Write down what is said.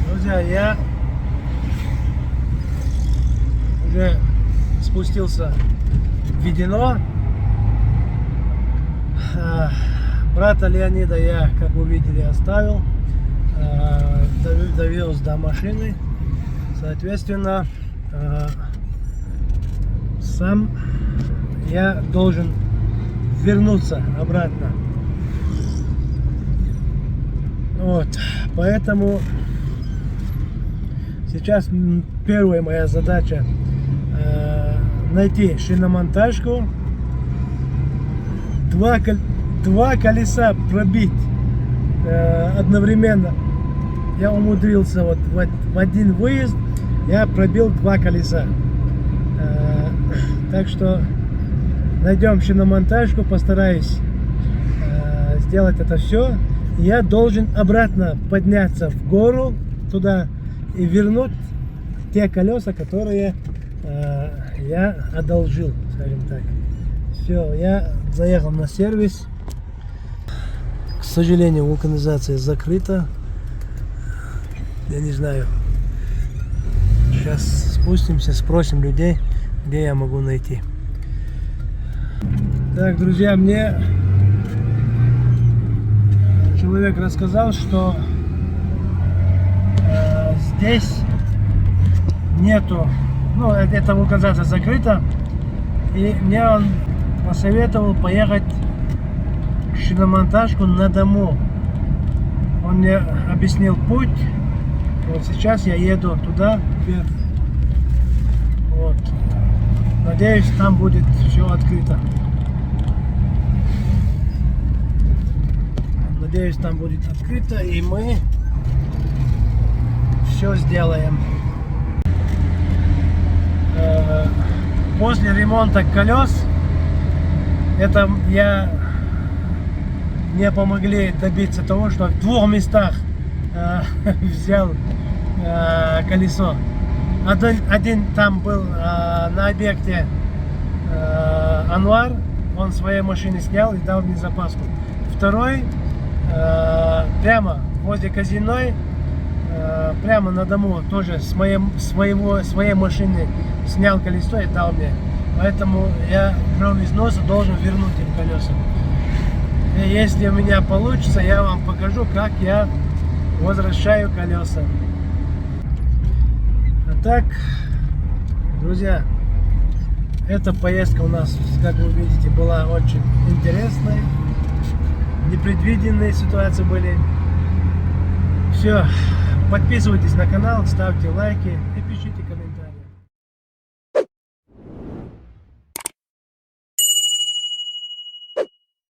Друзья, я уже спустился в Ведено. Брата Леонида я, как вы видели, оставил. Довез до машины. Соответственно, сам я должен вернуться обратно. Вот, поэтому сейчас первая моя задача найти шиномонтажку, два колеса пробить одновременно. Я умудрился вот в один выезд я пробил два колеса. Так что найдем шиномонтажку, постараюсь сделать это все. Я должен обратно подняться в гору туда и вернуть те колеса, которые я одолжил, скажем так. Все, я заехал на сервис. К сожалению, вулканизация закрыта. Я не знаю. Сейчас спустимся, спросим людей, где я могу найти. Так, друзья, мне человек рассказал, что здесь нету, ну, эта вулканизация закрыта, и мне он посоветовал поехать в шиномонтажку на дому. Он мне объяснил путь. Вот сейчас я еду туда вверх. Вот. Надеюсь, там будет все открыто. Надеюсь, там будет открыто, и мы все сделаем. После ремонта колес, это мне помогли добиться того, что в двух местах взял колесо. Один там был на объекте Анвар, он своей машины снял и дал мне запаску. Второй прямо возле казино, прямо на дому, тоже с своей машины снял колесо и дал мне. Поэтому я кроме износа должен вернуть им колеса. И если у меня получится, я вам покажу, как я возвращаю колеса. А так, друзья, эта поездка у нас, как вы видите, была очень интересной. Непредвиденные ситуации были. Все, подписывайтесь на канал, ставьте лайки